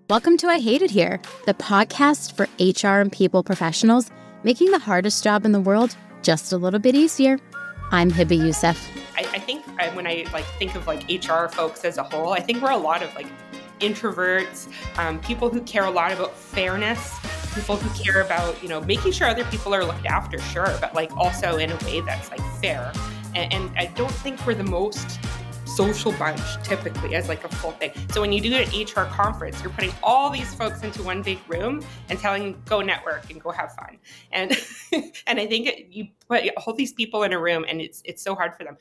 Welcome to I Hate It Here, the podcast for HR and people professionals, making the hardest job in the world just a little bit easier. I'm Hiba Youssef. I think when I think of HR folks as a whole, I think we're a lot of introverts, people who care a lot about fairness, people who care about, making sure other people are looked after, sure, but also in a way that's fair. And I don't think we're the most social bunch typically as a full thing. So when you do an HR conference, you're putting all these folks into one big room and telling them, go network and go have fun. And and I think you put all these people in a room and it's so hard for them.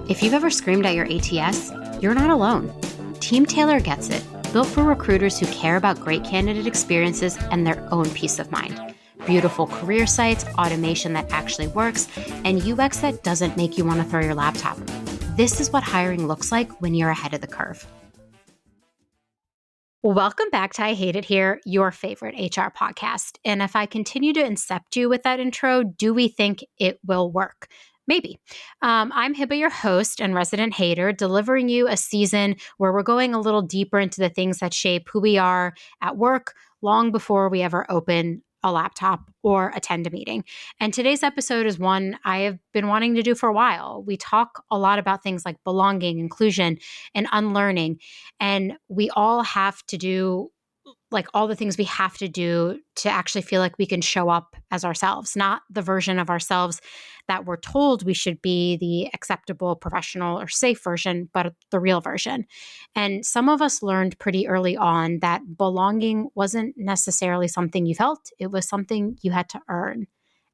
If you've ever screamed at your ATS, you're not alone. Team Taylor gets it, built for recruiters who care about great candidate experiences and their own peace of mind. Beautiful career sites, automation that actually works, and UX that doesn't make you want to throw your laptop. This is what hiring looks like when you're ahead of the curve. Welcome back to I Hate It Here, your favorite HR podcast. And if I continue to incept you with that intro, do we think it will work? Maybe. I'm Hiba, your host and resident hater, delivering you a season where we're going a little deeper into the things that shape who we are at work long before we ever open a laptop or attend a meeting. And today's episode is one I have been wanting to do for a while. We talk a lot about things like belonging, inclusion, and unlearning. And we all have to do all the things we have to do to actually feel like we can show up as ourselves, not the version of ourselves that we're told we should be, the acceptable, professional, or safe version, but the real version. And some of us learned pretty early on that belonging wasn't necessarily something you felt, it was something you had to earn.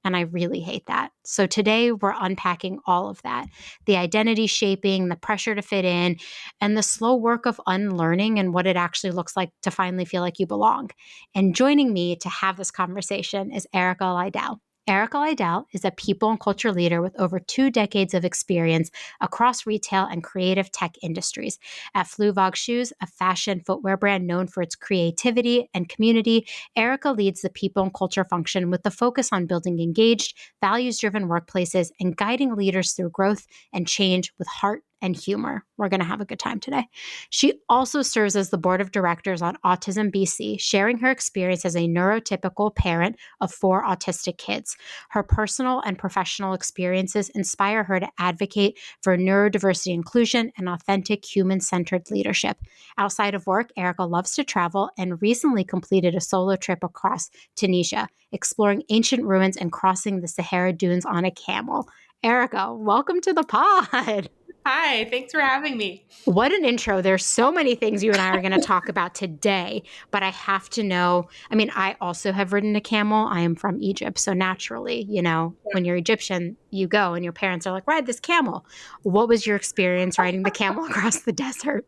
And I really hate that. So today we're unpacking all of that, the identity shaping, the pressure to fit in, and the slow work of unlearning and what it actually looks like to finally feel like you belong. And joining me to have this conversation is Erica Lydell. Erica Lydell is a people and culture leader with over 2 decades of experience across retail and creative tech industries. At Fluvog Shoes, a fashion footwear brand known for its creativity and community, Erica leads the people and culture function with the focus on building engaged, values-driven workplaces and guiding leaders through growth and change with heart and humor. We're going to have a good time today. She also serves as the board of directors on Autism BC, sharing her experience as a neurotypical parent of 4 autistic kids. Her personal and professional experiences inspire her to advocate for neurodiversity inclusion and authentic human-centered leadership. Outside of work, Erica loves to travel and recently completed a solo trip across Tunisia, exploring ancient ruins and crossing the Sahara dunes on a camel. Erica, welcome to the pod. Hi, thanks for having me. What an intro. There's so many things you and I are going to talk about today, but I have to know, I also have ridden a camel. I am from Egypt. So naturally, when you're Egyptian, you go and your parents are like, ride this camel. What was your experience riding the camel across the desert?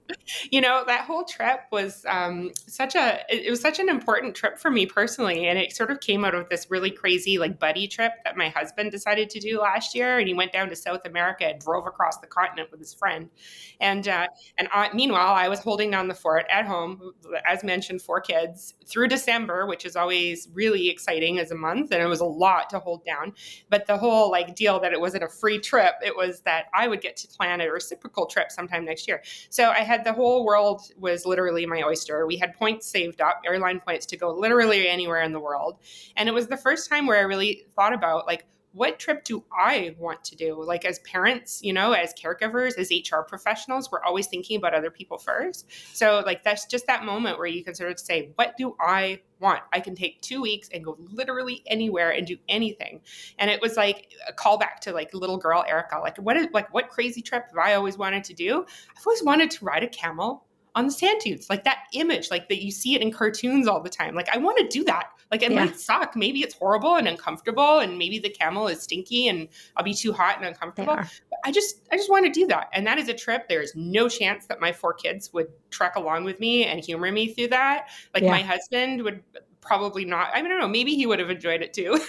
That whole trip was such an important trip for me personally. And it sort of came out of this really crazy buddy trip that my husband decided to do last year. And he went down to South America and drove across the continent with his friend. Meanwhile, I was holding down the fort at home, as mentioned, 4 kids through December, which is always really exciting as a month. And it was a lot to hold down. But the whole deal that it wasn't a free trip, it was that I would get to plan a reciprocal trip sometime next year. So I had the whole world was literally my oyster. We had points saved up, airline points to go literally anywhere in the world. And it was the first time where I really thought about what trip do I want to do? As parents, as caregivers, as HR professionals, we're always thinking about other people first. So that's just that moment where you can sort of say, what do I want? I can take 2 weeks and go literally anywhere and do anything. And it was a callback to little girl Erica. What crazy trip have I always wanted to do? I've always wanted to ride a camel on the sand dunes, that image, that you see it in cartoons all the time. I want to do that. It might suck. Maybe it's horrible and uncomfortable, and maybe the camel is stinky and I'll be too hot and uncomfortable. But I just want to do that. And that is a trip. There is no chance that my 4 kids would trek along with me and humor me through that. My husband would probably not. I don't know. Maybe he would have enjoyed it too.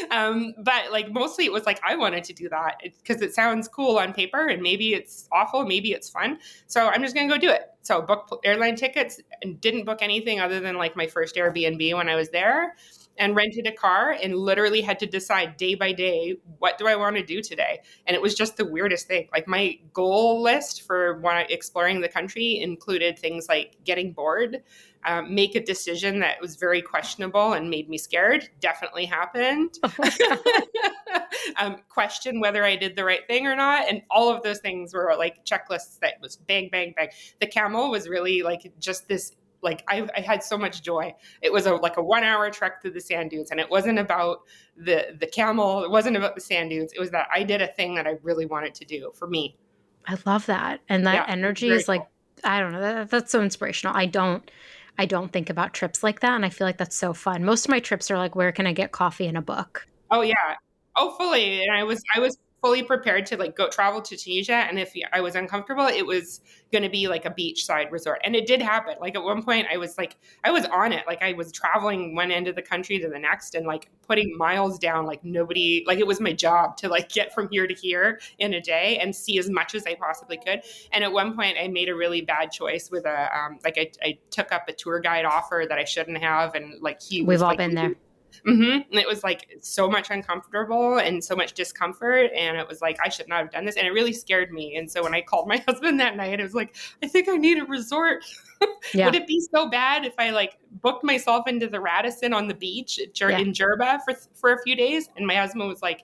But mostly it was I wanted to do that because it sounds cool on paper, and maybe it's awful, maybe it's fun. So I'm just going to go do it. So booked airline tickets and didn't book anything other than my first Airbnb when I was there. and rented a car and literally had to decide day by day, what do I want to do today? And it was just the weirdest thing. Like my goal list for exploring the country included things like getting bored, make a decision that was very questionable and made me scared. Definitely happened. Oh my God. Question whether I did the right thing or not. And all of those things were like checklists that was bang, bang, bang. The Camel was really like just this, like I had so much joy. It was like a 1 hour trek through the sand dunes, and it wasn't about the camel. It wasn't about the sand dunes. It was that I did a thing that I really wanted to do for me. I love that. And that Yeah, it was energy very is like, cool. I don't know, that's so inspirational. I don't think about trips like that, and I feel like that's so fun. Most of my trips are like, where can I get coffee and a book? Oh yeah. Oh, fully. And I was fully prepared to like go travel to Tunisia. And if I was uncomfortable, it was going to be like a beachside resort. And it did happen. Like at one point, I was on it. Like I was traveling one end of the country to the next and like putting miles down. Like nobody, like it was my job to like get from here to here in a day and see as much as I possibly could. And at one point, I made a really bad choice with I took up a tour guide offer that I shouldn't have. And like he We've was all like, been there. And it was like so much uncomfortable and so much discomfort. And it was like, I should not have done this. And it really scared me. And so when I called my husband that night, it was like, I think I need a resort. Would Yeah, it be so bad if I like booked myself into the Radisson on the beach yeah, in Jerba for a few days? And my husband was like,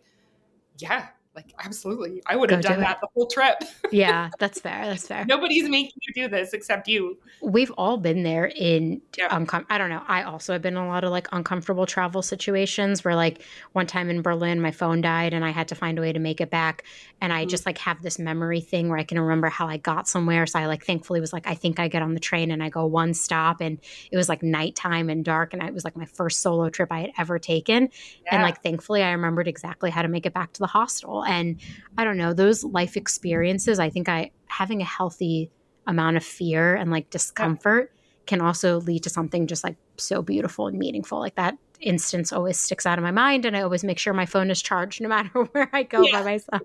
yeah, like absolutely. I would have go do done it. that the whole trip. Yeah, that's fair. That's fair. Nobody's making you do this except you. We've all been there in Yeah. I don't know. I also have been in a lot of like uncomfortable travel situations where like one time in Berlin my phone died and I had to find a way to make it back, and I Mhm. just like have this memory thing where I can remember how I got somewhere. So I like thankfully was like, I think I get on the train and I go one stop, and it was like nighttime and dark, and it was like my first solo trip I had ever taken, and Yeah. like thankfully I remembered exactly how to make it back to the hostel. And I don't know, those life experiences, I think I having a healthy amount of fear and like Yeah. discomfort can also lead to something just like so beautiful and meaningful. Like that instance always sticks out of my mind, and I always make sure my phone is charged no matter where I go Yeah. by myself.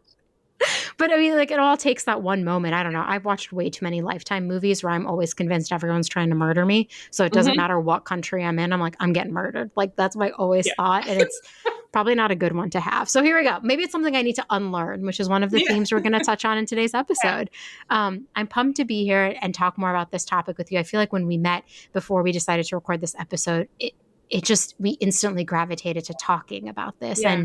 But I mean, like it all takes that one moment. I don't know. I've watched way too many Lifetime movies where I'm always convinced everyone's trying to murder me. So it doesn't Mhm. matter what country I'm in. I'm like, I'm getting murdered. Like that's my always Yeah. thought. And it's probably not a good one to have. So here we go. Maybe it's something I need to unlearn, which is one of the Yeah. themes we're going to touch on in today's Yeah. episode. I'm pumped to be here and talk more about this topic with you. I feel like when we met before we decided to record this episode, it just we instantly gravitated to talking about this, Yeah.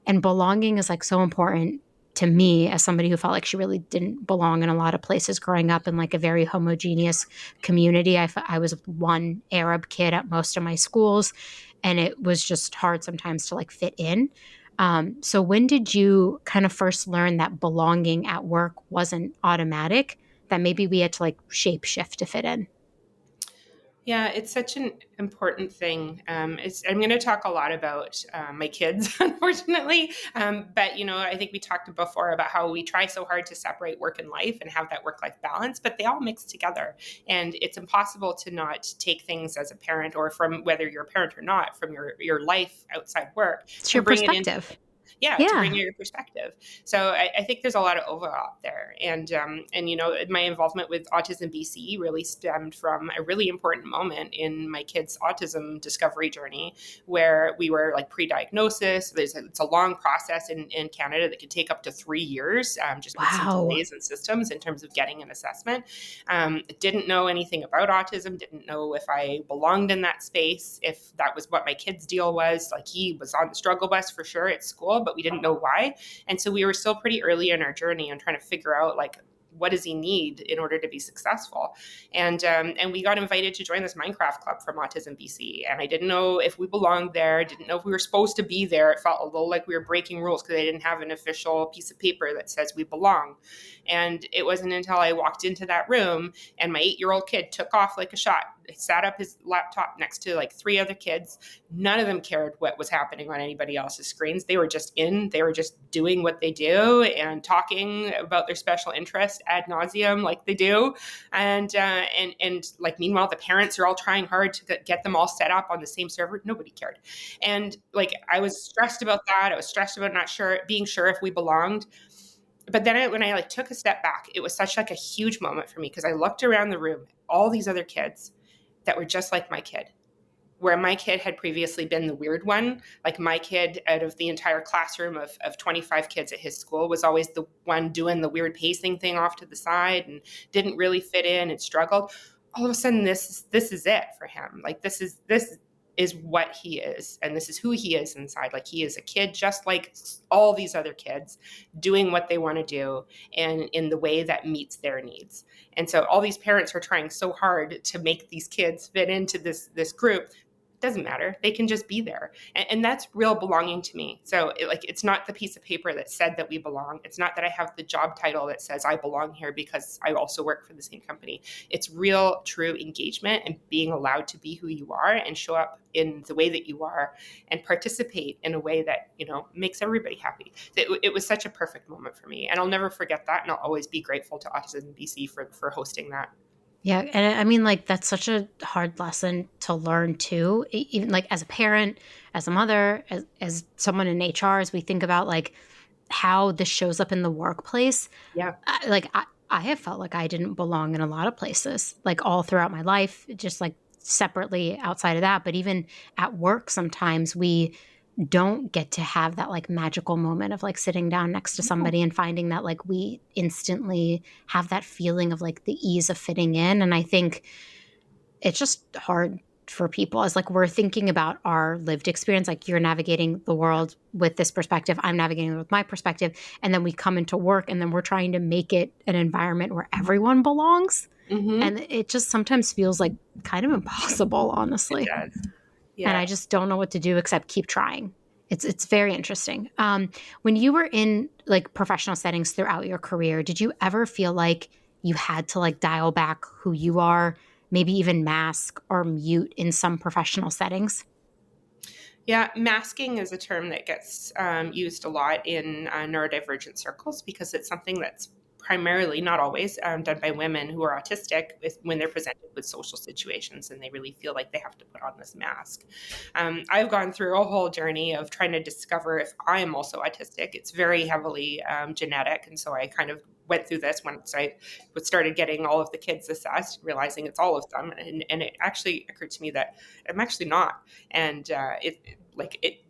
and belonging is like so important to me as somebody who felt like she really didn't belong in a lot of places growing up in like a very homogeneous community. I was one Arab kid at most of my schools, and it was just hard sometimes to like fit in. So when did you kind of first learn that belonging at work wasn't automatic, that maybe we had to like shape shift to fit in? Yeah, it's such an important thing. I'm going to talk a lot about my kids, unfortunately. But, I think we talked before about how we try so hard to separate work and life and have that work life balance, but they all mix together. And it's impossible to not take things as a parent or from whether you're a parent or not, from your life outside work It's your and bring it into perspective. to bring Yeah. your perspective. So I think there's a lot of overlap there, and my involvement with Autism BC really stemmed from a really important moment in my kids' autism discovery journey, where we were like pre-diagnosis. It's a long process in Canada that could take up to 3 years, just with some Wow. delays in systems in terms of getting an assessment. Didn't know anything about autism. Didn't know if I belonged in that space. If that was what my kid's deal was. Like he was on the struggle bus for sure at school, but we didn't know why. And so we were still pretty early in our journey and trying to figure out like, what does he need in order to be successful? And we got invited to join this Minecraft club from Autism BC. And I didn't know if we belonged there. Didn't know if we were supposed to be there. It felt a little like we were breaking rules because they didn't have an official piece of paper that says we belong. And it wasn't until I walked into that room and my 8-year-old kid took off like a shot. He sat up his laptop next to like 3 other kids. None of them cared what was happening on anybody else's screens. They were just doing what they do and talking about their special interest ad nauseum like they do. And like meanwhile, the parents are all trying hard to get them all set up on the same server. Nobody cared. And like I was stressed about that. I was stressed about being sure if we belonged. But then when I like took a step back, it was such like a huge moment for me because I looked around the room, all these other kids that were just like my kid. where my kid had previously been the weird one, like my kid out of the entire classroom of 25 kids at his school was always the one doing the weird pacing thing off to the side and didn't really fit in and struggled. All of a sudden this is it for him. Like this is what he is, and this is who he is inside. Like he is a kid just like all these other kids, doing what they want to do and in the way that meets their needs. And so all these parents are trying so hard to make these kids fit into this group. Doesn't matter. They can just be there. And that's real belonging to me. So it's not the piece of paper that said that we belong. It's not that I have the job title that says I belong here because I also work for the same company. It's real, true engagement and being allowed to be who you are and show up in the way that you are and participate in a way that, makes everybody happy. It was such a perfect moment for me. And I'll never forget that. And I'll always be grateful to Autism BC for hosting that. Yeah, and I mean, like, that's such a hard lesson to learn too. Even like as a parent, as a mother, as someone in HR, as we think about like how this shows up in the workplace. Yeah. I have felt like I didn't belong in a lot of places, like all throughout my life, just like separately outside of that. But even at work, sometimes we don't get to have that like magical moment of like sitting down next to somebody and finding that like we instantly have that feeling of like the ease of fitting in. And I think it's just hard for people as like we're thinking about our lived experience, like you're navigating the world with this perspective, I'm navigating it with my perspective, and then we come into work and then we're trying to make it an environment where everyone belongs. Mm-hmm. And it just sometimes feels like kind of impossible, It honestly. does. And Yeah. I just don't know what to do except keep trying. It's very interesting. When you were in like professional settings throughout your career, did you ever feel like you had to like dial back who you are, maybe even mask or mute in some professional settings? Yeah, masking is a term that gets used a lot in neurodivergent circles because it's something that's primarily, not always, done by women who are autistic when they're presented with social situations and they really feel like they have to put on this mask. I've gone through a whole journey of trying to discover if I am also autistic. It's very heavily genetic, and so I kind of went through this once I started getting all of the kids assessed, realizing it's all of them, and it actually occurred to me that I'm actually not. And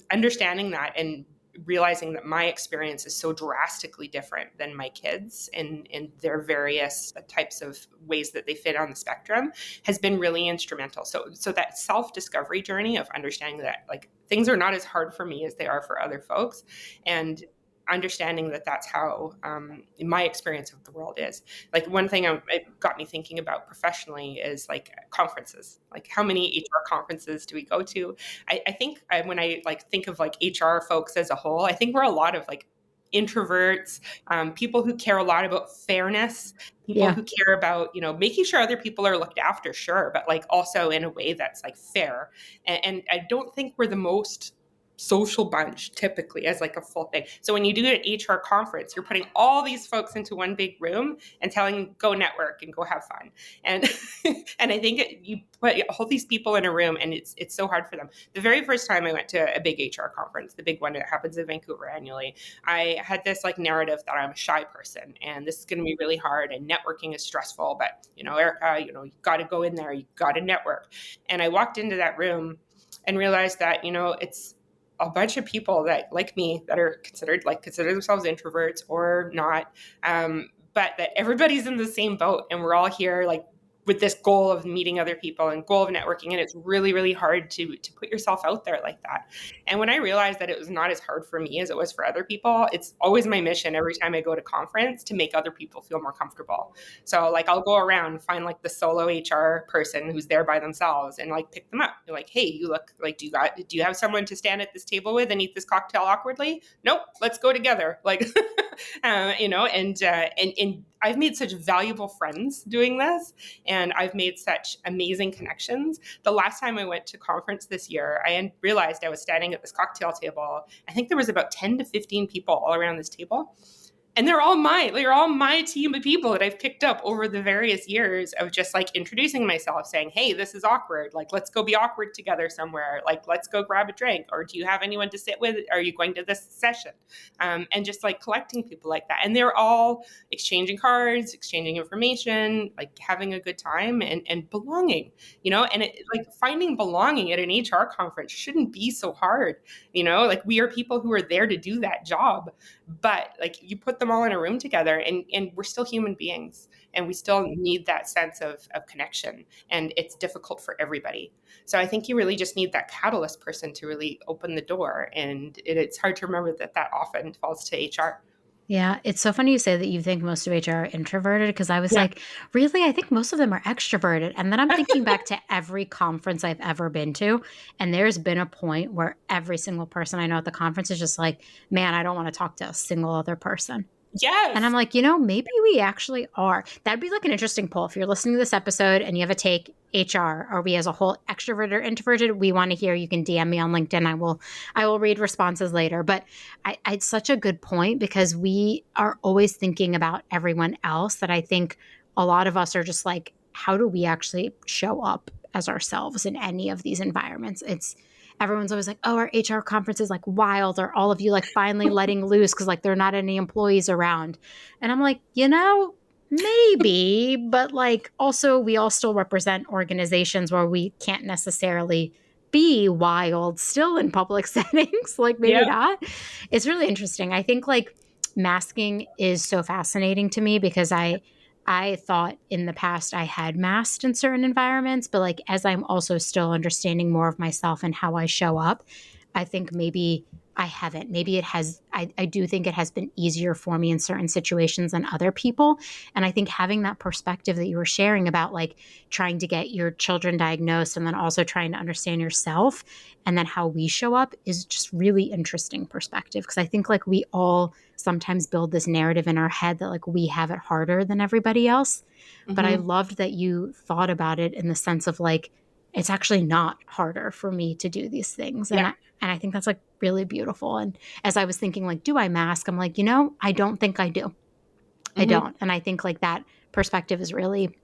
understanding that and realizing that my experience is so drastically different than my kids in their various types of ways that they fit on the spectrum has been really instrumental. So that self-discovery journey of understanding that like things are not as hard for me as they are for other folks, and understanding that that's how my experience of the world is. Like one thing it got me thinking about professionally is like conferences. Like how many HR conferences do we go to? I think when I like think of like HR folks as a whole, I think we're a lot of like introverts, people who care a lot about fairness, people Yeah. who care about making sure other people are looked after, sure, but like also in a way that's like fair. And I don't think we're the most social bunch typically as like a full thing. So when you do an HR conference, you're putting all these folks into one big room and telling them go network and go have fun. And and I think you put all these people in a room and it's so hard for them. The very first time I went to a big HR conference, the big one that happens in Vancouver annually, I had this like narrative that I'm a shy person and this is going to be really hard and networking is stressful, but Erica, you got to go in there, you got to network. And I walked into that room and realized that it's a bunch of people that like me that are consider themselves introverts or not, but that everybody's in the same boat and we're all here like with this goal of meeting other people and goal of networking, and it's really really hard to put yourself out there like that. And when I realized that it was not as hard for me as it was for other people, it's always my mission every time I go to conference to make other people feel more comfortable. So like I'll go around and find like the solo HR person who's there by themselves and like pick them up. You're like, hey, you look like do you have someone to stand at this table with and eat this cocktail awkwardly? Nope, let's go together. Like and I've made such valuable friends doing this, and I've made such amazing connections. The last time I went to conference this year, I realized I was standing at this cocktail table. I think there was about 10 to 15 people all around this table. And they're all my team of people that I've picked up over the various years of just like introducing myself, saying, hey, this is awkward. Like, let's go be awkward together somewhere. Like, let's go grab a drink. Or do you have anyone to sit with? Are you going to this session? And just like collecting people like that. And they're all exchanging cards, exchanging information, like having a good time and belonging, and like finding belonging at an HR conference shouldn't be so hard. Like we are people who are there to do that job, but like you put them all in a room together and we're still human beings and we still need that sense of connection, and it's difficult for everybody. So I think you really just need that catalyst person to really open the door, and it's hard to remember that often falls to HR. Yeah, it's so funny you say that you think most of HR are introverted, because I was Yeah. like, really? I think most of them are extroverted. And then I'm thinking back to every conference I've ever been to, and there's been a point where every single person I know at the conference is just like, man, I don't want to talk to a single other person. And I'm Yes. like, maybe we actually are. That'd be like an interesting poll. If you're listening to this episode and you have a take, HR, are we as a whole extroverted or introverted? We want to hear. You can DM me on LinkedIn. I will read responses later. But it's such a good point, because we are always thinking about everyone else, that I think a lot of us are just like, how do we actually show up as ourselves in any of these environments? Everyone's always like, oh, our HR conference is like wild, or all of you like finally letting loose because like there are not any employees around. And I'm like, maybe, but like also we all still represent organizations where we can't necessarily be wild still in public settings. Like maybe Yep. not. It's really interesting. I think like masking is so fascinating to me, because I thought in the past I had masked in certain environments, but like as I'm also still understanding more of myself and how I show up, I think maybe I haven't. Maybe it has, I do think it has been easier for me in certain situations than other people. And I think having that perspective that you were sharing about like trying to get your children diagnosed and then also trying to understand yourself and then how we show up is just really interesting perspective. Because I think like we all sometimes build this narrative in our head that like we have it harder than everybody else. But I Hmm. loved that you thought about it in the sense of like, it's actually not harder for me to do these things. Yeah. And I think that's like really beautiful. And as I was thinking, like, do I mask? I'm like, I don't think I do. I Hmm. don't. And I think like that perspective is really,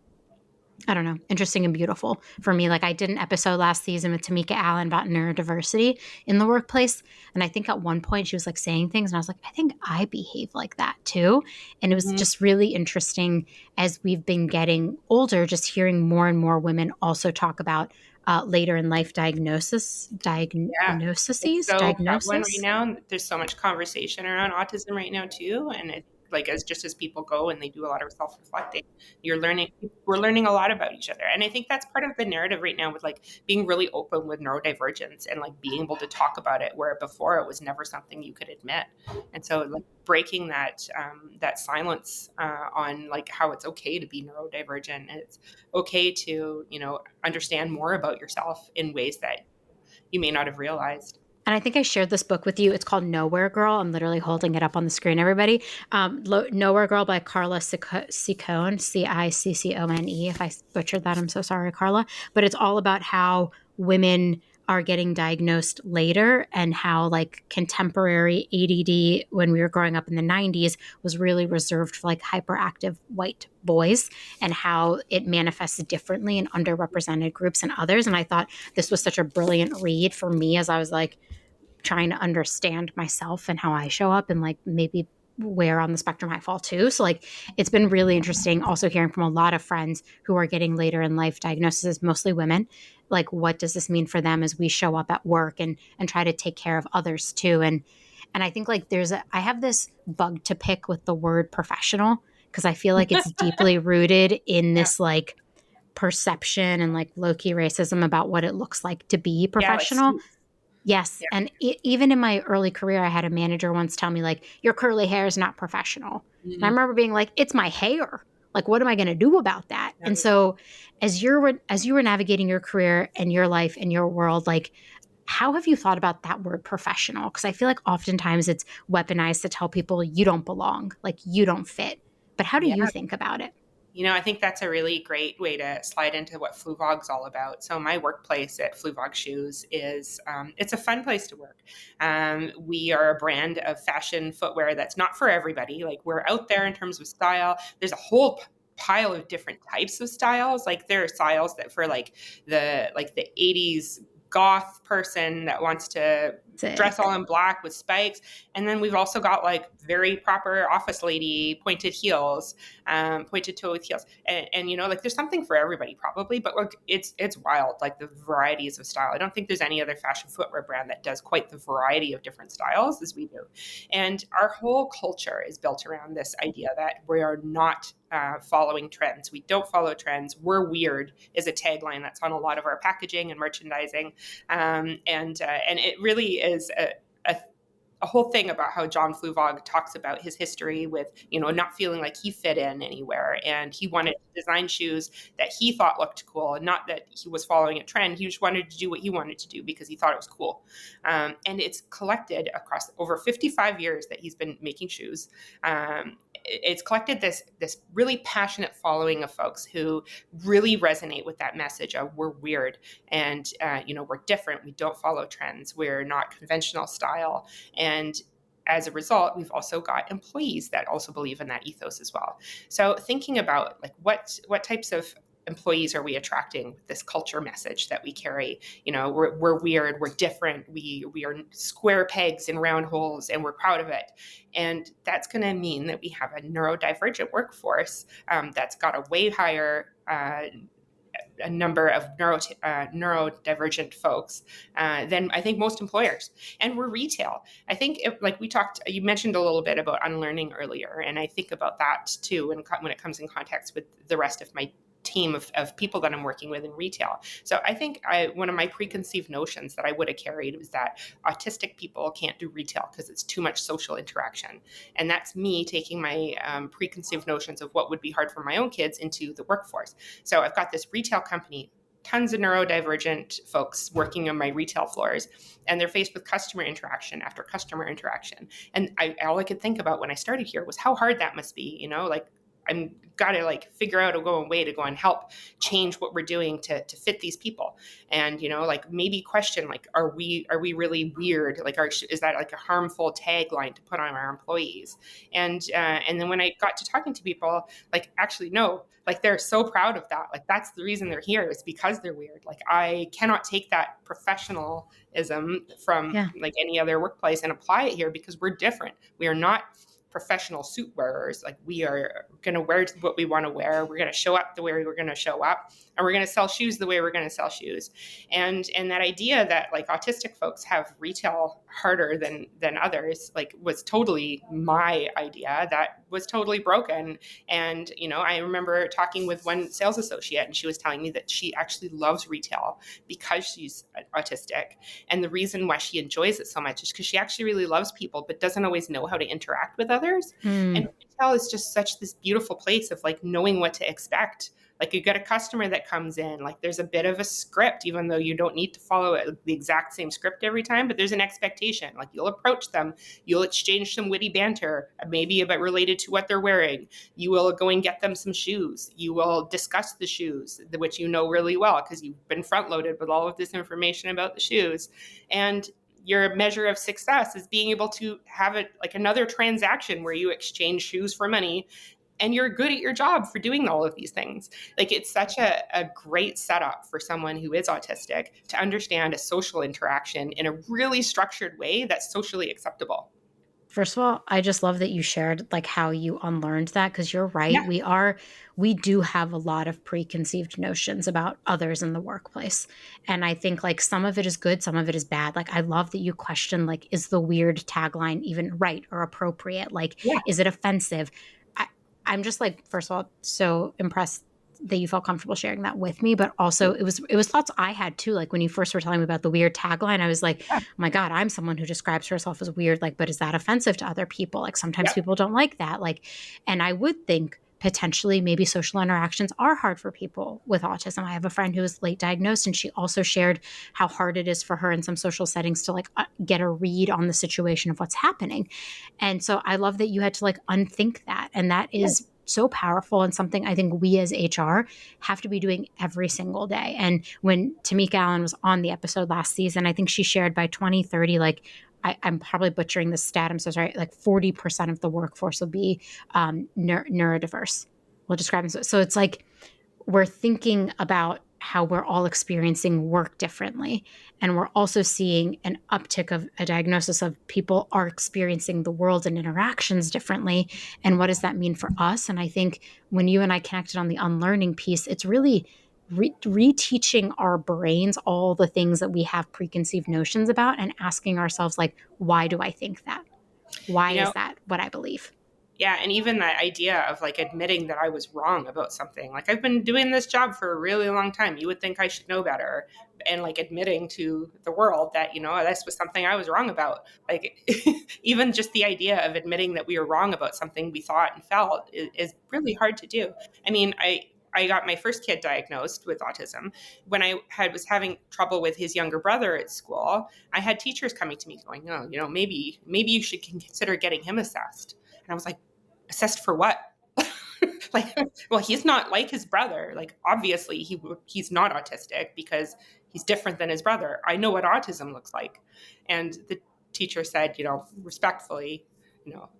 I don't know, interesting and beautiful for me. Like I did an episode last season with Tamika Allen about neurodiversity in the workplace. And I think at one point she was like saying things and I was like, I think I behave like that too. And it was Hmm. just really interesting as we've been getting older, just hearing more and more women also talk about later in life Yeah. It's so prevalent right diagnosis. now. There's so much conversation around autism right now too, and like as people go and they do a lot of self-reflecting, we're learning a lot about each other. And I think that's part of the narrative right now, with like being really open with neurodivergence and like being able to talk about it, where before it was never something you could admit. And so like breaking that silence on like how it's okay to be neurodivergent, and it's okay to understand more about yourself in ways that you may not have realized. And I think I shared this book with you. It's called Nowhere Girl. I'm literally holding it up on the screen, everybody. Nowhere Girl by Carla Ciccone, Ciccone. If I butchered that, I'm so sorry, Carla. But it's all about how women are getting diagnosed later and how like contemporary ADD when we were growing up in the 90s was really reserved for like hyperactive white boys, and how it manifests differently in underrepresented groups and others. And I thought this was such a brilliant read for me as I was like trying to understand myself and how I show up and like maybe where on the spectrum I fall too. So like it's been really interesting also hearing from a lot of friends who are getting later in life diagnoses, mostly women. Like what does this mean for them as we show up at work and try to take care of others too? And I think like I have this bug to pick with the word professional, because I feel like it's deeply rooted in Yeah. this like perception and like low key racism about what it looks like to be Yeah, like professional. suits. Yes, Yeah. and even in my early career, I had a manager once tell me like, "Your curly hair is not professional," and I Mhm. remember being like, "It's my hair. Like, what am I going to do about that?" And Yeah. so, as you were navigating your career and your life and your world, like, how have you thought about that word professional? Because I feel like oftentimes it's weaponized to tell people you don't belong, like you don't fit. But how do Yeah. you think about it? I think that's a really great way to slide into what Fluvog's all about. So my workplace at Fluvog Shoes is it's a fun place to work. We are a brand of fashion footwear that's not for everybody. Like we're out there in terms of style. There's a whole pile of different types of styles. Like there are styles that for the 80s goth person that wants to dress Sick. all in black with spikes. And then we've also got like very proper office lady pointed heels, pointed toe with heels. And like there's something for everybody probably, but look, it's wild, like the varieties of style. I don't think there's any other fashion footwear brand that does quite the variety of different styles as we do. And our whole culture is built around this idea that we are not following trends. We don't follow trends. We're weird is a tagline that's on a lot of our packaging and merchandising. And it really is a whole thing about how John Fluvog talks about his history with, not feeling like he fit in anywhere. And he wanted to design shoes that he thought looked cool, and not that he was following a trend. He just wanted to do what he wanted to do because he thought it was cool. And it's collected across over 55 years that he's been making shoes. It's collected this really passionate following of folks who really resonate with that message of we're weird and we're different. We don't follow trends. We're not conventional style. And as a result, we've also got employees that also believe in that ethos as well. So thinking about like what types of employees are we attracting with this culture message that we carry? We're weird, we're different, we are square pegs in round holes, and we're proud of it. And that's going to mean that we have a neurodivergent workforce that's got a way higher a number of neurodivergent folks than I think most employers. And we're retail. I think you mentioned a little bit about unlearning earlier, and I think about that too when it comes in context with the rest of my team of people that I'm working with in retail. So I think one of my preconceived notions that I would have carried was that autistic people can't do retail because it's too much social interaction. And that's me taking my preconceived notions of what would be hard for my own kids into the workforce. So I've got this retail company, tons of neurodivergent folks working on my retail floors, and they're faced with customer interaction after customer interaction. And all I could think about when I started here was how hard that must be, I'm got to figure out a way to go and help change what we're doing to fit these people. And, maybe question, are we really weird? Is that a harmful tagline to put on our employees? And then when I got to talking to people, actually, no, they're so proud of that. That's the reason they're here, is because they're weird. I cannot take that professionalism from any other workplace and apply it here because we're different. We are not professional suit wearers. We are going to wear what we want to wear. We're going to show up the way we're going to show up, and we're going to sell shoes the way we're going to sell shoes. And that idea that autistic folks have retail harder than others, was totally my idea. That was totally broken. And, I remember talking with one sales associate, and she was telling me that she actually loves retail because she's autistic. And the reason why she enjoys it so much is because she actually really loves people, but doesn't always know how to interact with others. And retail is just such this beautiful place of knowing what to expect. You get a customer that comes in, there's a bit of a script, even though you don't need to follow the exact same script every time, but there's an expectation. You'll approach them, you'll exchange some witty banter, maybe about related to what they're wearing. You will go and get them some shoes. You will discuss the shoes, which you know really well because you've been front loaded with all of this information about the shoes. And your measure of success is being able to have it another transaction where you exchange shoes for money, and you're good at your job for doing all of these things. It's such a great setup for someone who is autistic to understand a social interaction in a really structured way that's socially acceptable. First of all, I just love that you shared how you unlearned that, because you're right. Yeah. We do have a lot of preconceived notions about others in the workplace. And I think some of it is good, some of it is bad. I love that you question, is the weird tagline even right or appropriate? Yeah. Is it offensive? I'm just first of all, so impressed that you felt comfortable sharing that with me, but also it was thoughts I had too. When you first were telling me about the weird tagline, I was like, Yeah. oh my God, I'm someone who describes herself as weird. But is that offensive to other people? Sometimes Yeah. people don't like that. And I would think potentially maybe social interactions are hard for people with autism. I have a friend who was late diagnosed, and she also shared how hard it is for her in some social settings to get a read on the situation of what's happening. And so I love that you had to unthink that. And that Yeah. is so powerful and something I think we as HR have to be doing every single day. And when Tamika Allen was on the episode last season, I think she shared by 2030, like I'm probably butchering the stat, I'm so sorry, like 40% of the workforce will be neurodiverse. We'll describe them. So it's like we're thinking about how we're all experiencing work differently. And we're also seeing an uptick of a diagnosis of people are experiencing the world and interactions differently. And what does that mean for us? And I think when you and I connected on the unlearning piece, it's really reteaching our brains all the things that we have preconceived notions about and asking ourselves, like, why do I think that? Why You is know, that what I believe? yeah, and even that idea of like admitting that I was wrong about something. Like I've been doing this job for a really long time. You would think I should know better. And like admitting to the world that, this was something I was wrong about. Like even just the idea of admitting that we were wrong about something we thought and felt is really hard to do. I mean, I got my first kid diagnosed with autism when was having trouble with his younger brother at school. I had teachers coming to me going, "Oh, maybe you should consider getting him assessed." And I was like, assessed for what? Like, well, he's not like his brother. Like, obviously, he's not autistic because he's different than his brother. I know what autism looks like. And the teacher said, respectfully,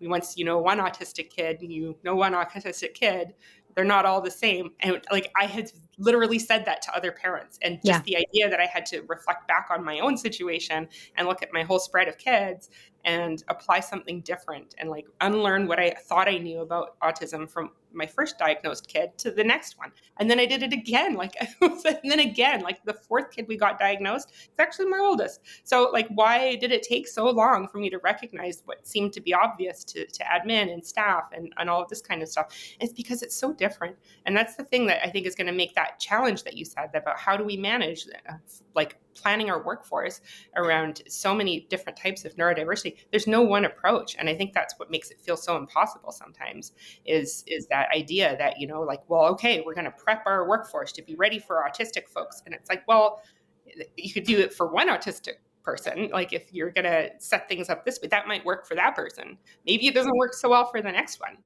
once you know one autistic kid, you know one autistic kid, they're not all the same. And like, I had literally said that to other parents. And Yeah. just the idea that I had to reflect back on my own situation and look at my whole spread of kids and apply something different and like unlearn what I thought I knew about autism from my first diagnosed kid to the next one. And then I did it again. And then again, like the fourth kid we got diagnosed, it's actually my oldest. So like, why did it take so long for me to recognize what seemed to be obvious to admin and staff and all of this kind of stuff? It's because it's so different. And that's the thing that I think is going to make that challenge that you said about how do we manage like planning our workforce around so many different types of neurodiversity. There's no one approach. And I think that's what makes it feel so impossible sometimes is that idea that, like, well, okay, we're going to prep our workforce to be ready for autistic folks. And it's like, well, you could do it for one autistic person. Like if you're going to set things up this way, that might work for that person. Maybe it doesn't work so well for the next one.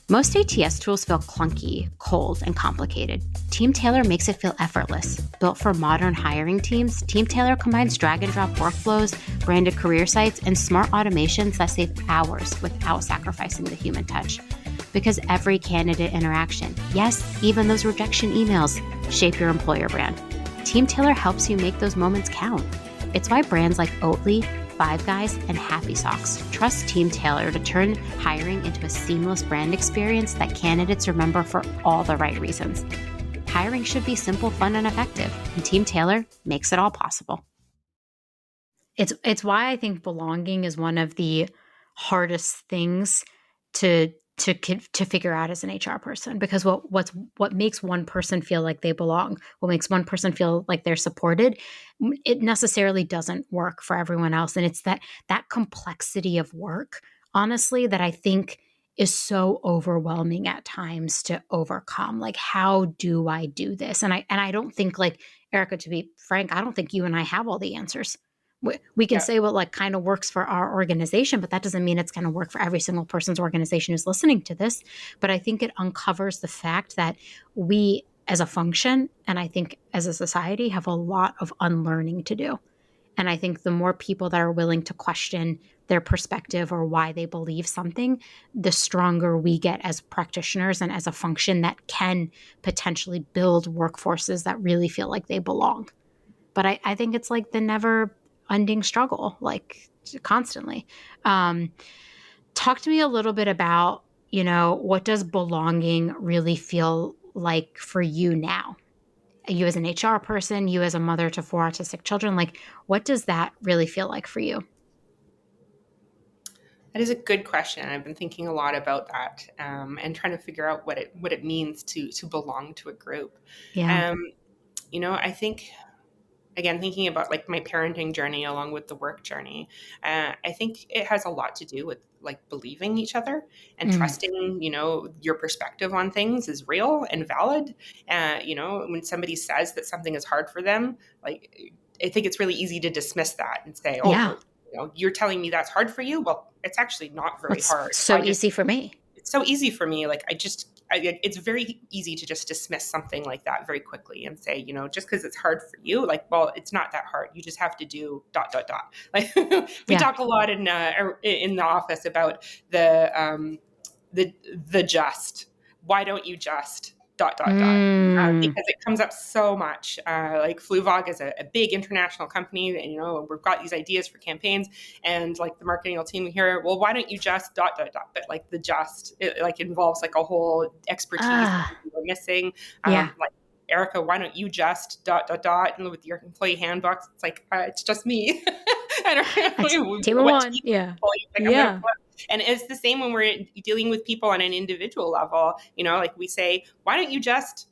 Most ATS tools feel clunky, cold, and complicated. Team Tailor makes it feel effortless. Built for modern hiring teams, Team Tailor combines drag-and-drop workflows, branded career sites, and smart automations that save hours without sacrificing the human touch. Because every candidate interaction, yes, even those rejection emails, shape your employer brand. Team Tailor helps you make those moments count. It's why brands like Oatly, Five Guys, and Happy Socks trust Team Tailor to turn hiring into a seamless brand experience that candidates remember for all the right reasons. Hiring should be simple, fun, and effective, and Team Tailor makes it all possible. It's why I think belonging is one of the hardest things to figure out as an HR person, because what makes one person feel like they belong, what makes one person feel like they're supported, it necessarily doesn't work for everyone else. And it's that complexity of work, honestly, that I think is so overwhelming at times to overcome. Like, how do I do this? And I don't think, like, Erica, to be frank, I don't think you and I have all the answers. We can Yeah. say what like kind of works for our organization, but that doesn't mean it's going to work for every single person's organization who's listening to this. But I think it uncovers the fact that we as a function, and I think as a society, have a lot of unlearning to do. And I think the more people that are willing to question their perspective or why they believe something, the stronger we get as practitioners and as a function that can potentially build workforces that really feel like they belong. But I think it's like the never ending struggle, like constantly. Talk to me a little bit about, what does belonging really feel like for you now? You as an HR person, you as a mother to four autistic children, like what does that really feel like for you? That is a good question. I've been thinking a lot about that and trying to figure out what it means to belong to a group. Yeah. Um, I think again, thinking about like my parenting journey along with the work journey, I think it has a lot to do with like believing each other and Mm. trusting, your perspective on things is real and valid. When somebody says that something is hard for them, like I think it's really easy to dismiss that and say, oh, Yeah. well, you're telling me that's hard for you. Well, it's actually not very It's hard. so easy for me. it's so easy for me. Like it's very easy to just dismiss something like that very quickly and say, just because it's hard for you, like, well, it's not that hard. You just have to do ... Like we Yeah. talk a lot in the office about the just. Why don't you just ... Mm. Because it comes up so much. Like Fluvog is a big international company, and we've got these ideas for campaigns, and like the marketing team here, well, why don't you just ... But like the just, it like involves like a whole expertise that Ah, we're missing. yeah. Like Erica, why don't you just ... And with your employee handbooks, it's like it's just me. I don't That's know team of what one. team. Yeah. Like I'm gonna Yeah. and it's the same when we're dealing with people on an individual level. Like we say, why don't you just ...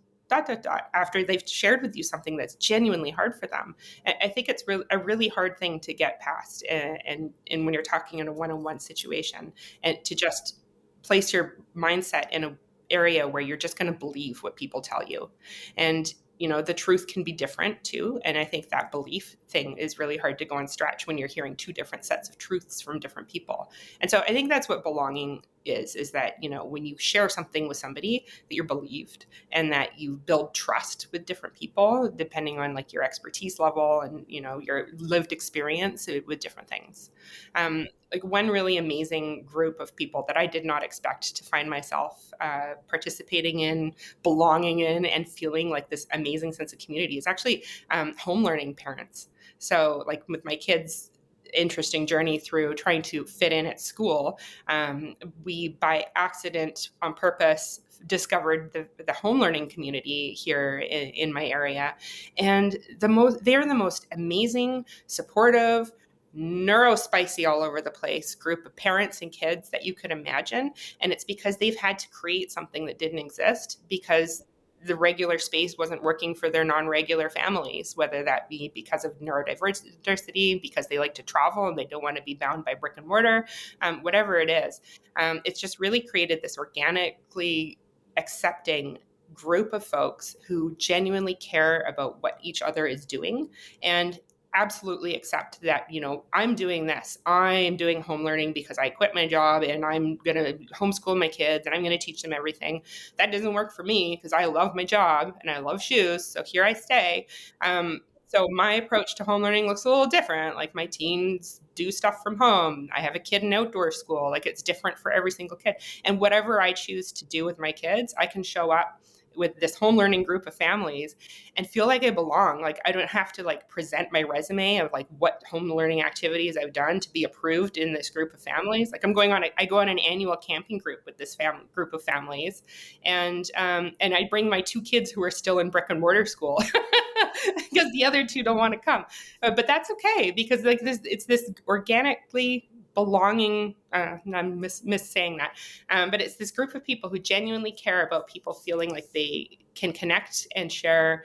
after they've shared with you something that's genuinely hard for them. I think it's a really hard thing to get past. And when you're talking in a one-on-one situation, and to just place your mindset in an area where you're just going to believe what people tell you. And the truth can be different too. And I think that belief thing is really hard to go and stretch when you're hearing two different sets of truths from different people. And so I think that's what belonging is that, when you share something with somebody, that you're believed, and that you build trust with different people, depending on like your expertise level and, your lived experience with different things. Like one really amazing group of people that I did not expect to find myself participating in, belonging in, and feeling like this amazing sense of community is actually home learning parents. So like with my kids' interesting journey through trying to fit in at school, we by accident on purpose discovered the home learning community here in my area, and they're the most amazing, supportive, neurospicy all over the place group of parents and kids that you could imagine. And it's because they've had to create something that didn't exist because the regular space wasn't working for their non-regular families, whether that be because of neurodiversity, because they like to travel and they don't want to be bound by brick and mortar, whatever it is. It's just really created this organically accepting group of folks who genuinely care about what each other is doing, and absolutely accept that, I'm doing this. I am doing home learning because I quit my job and I'm going to homeschool my kids and I'm going to teach them everything. That doesn't work for me because I love my job and I love shoes. So here I stay. So my approach to home learning looks a little different. Like my teens do stuff from home. I have a kid in outdoor school. Like it's different for every single kid. And whatever I choose to do with my kids, I can show up with this home learning group of families and feel like I belong. Like I don't have to like present my resume of like what home learning activities I've done to be approved in this group of families. Like I go on an annual camping group with this group of families, and I bring my two kids who are still in brick and mortar school because the other two don't want to come, but that's okay because like it's this organically belonging. I'm miss saying that, but it's this group of people who genuinely care about people feeling like they can connect and share,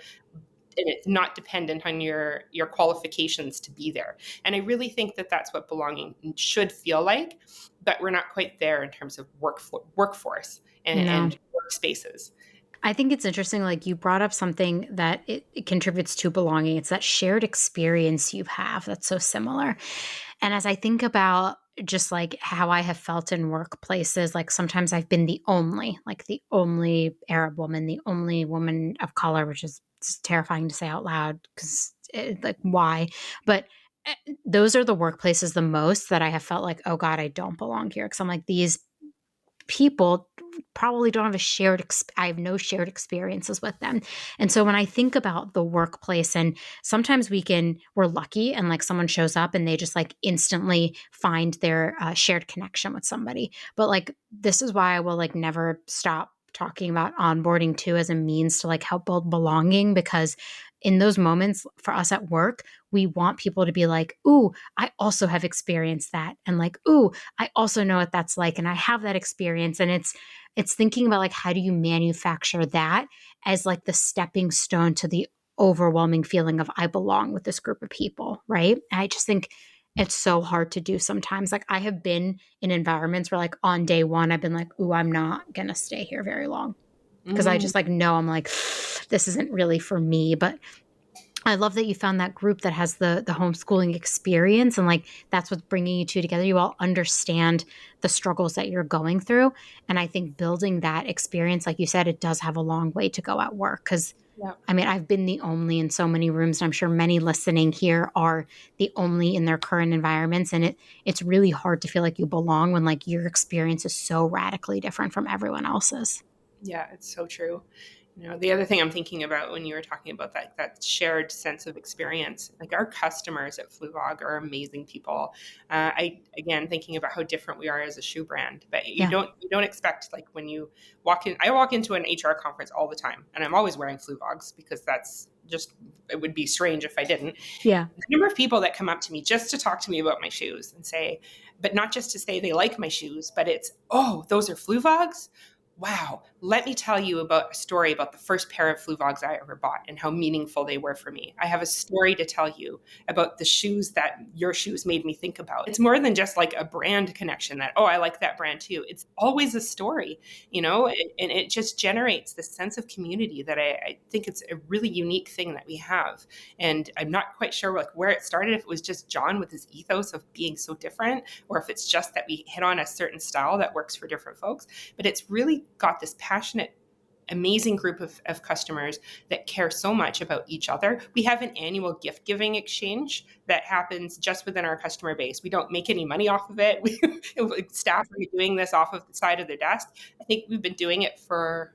and it's not dependent on your qualifications to be there. And I really think that that's what belonging should feel like, but we're not quite there in terms of workforce No. and workspaces. I think it's interesting, like you brought up something that it contributes to belonging. It's that shared experience you have that's so similar. And as I think about just like how I have felt in workplaces, like sometimes I've been the only Arab woman, the only woman of color, which is it's terrifying to say out loud because like why? But those are the workplaces the most that I have felt like, oh God, I don't belong here. Cause I'm like, these people probably don't have I have no shared experiences with them. And so when I think about the workplace, and sometimes we're lucky and like someone shows up and they just like instantly find their shared connection with somebody. But like this is why I will like never stop talking about onboarding too as a means to like help build belonging, because in those moments for us at work, we want people to be like, ooh, I also have experienced that. And like, ooh, I also know what that's like and I have that experience. And it's thinking about like how do you manufacture that as like the stepping stone to the overwhelming feeling of I belong with this group of people, right? And I just think it's so hard to do sometimes. Like I have been in environments where like on day one I've been like, "Ooh, I'm not going to stay here very long." Because I Mm. just like know I'm like this isn't really for me, but I love that you found that group that has the homeschooling experience, and like that's what's bringing you two together. You all understand the struggles that you're going through, and I think building that experience, like you said, it does have a long way to go at work. Because Yeah. I mean, I've been the only in so many rooms, and I'm sure many listening here are the only in their current environments, and it's really hard to feel like you belong when like your experience is so radically different from everyone else's. Yeah, it's so true. The other thing I'm thinking about when you were talking about that shared sense of experience, like our customers at Fluvog are amazing people. I again thinking about how different we are as a shoe brand, but Yeah, you don't expect like when you walk in. I walk into an HR conference all the time, and I'm always wearing Fluvogs because that's just it would be strange if I didn't. yeah. The number of people that come up to me just to talk to me about my shoes and say, but not just to say they like my shoes, but it's, oh, those are Fluvogs? Wow, let me tell you about a story about the first pair of Fluvogs I ever bought and how meaningful they were for me. I have a story to tell you about the shoes that your shoes made me think about. It's more than just like a brand connection that, oh, I like that brand too. It's always a story, and it just generates this sense of community that I think it's a really unique thing that we have. And I'm not quite sure like where it started, if it was just John with his ethos of being so different, or if it's just that we hit on a certain style that works for different folks. But it's really got this passionate, amazing group of customers that care so much about each other. We have an annual gift giving exchange that happens just within our customer base. We don't make any money off of it. Staff are doing this off of the side of their desk. I think we've been doing it for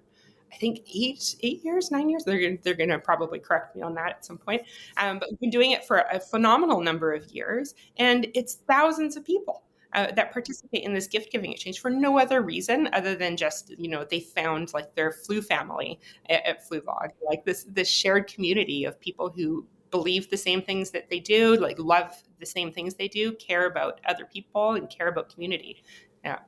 I think 8 years, 9 years. They're gonna probably correct me on that at some point. But we've been doing it for a phenomenal number of years, and it's thousands of people that participate in this gift giving exchange for no other reason other than just they found like their flu family at Fluvog, like this shared community of people who believe the same things that they do, like love the same things they do, care about other people, and care about community. Yeah.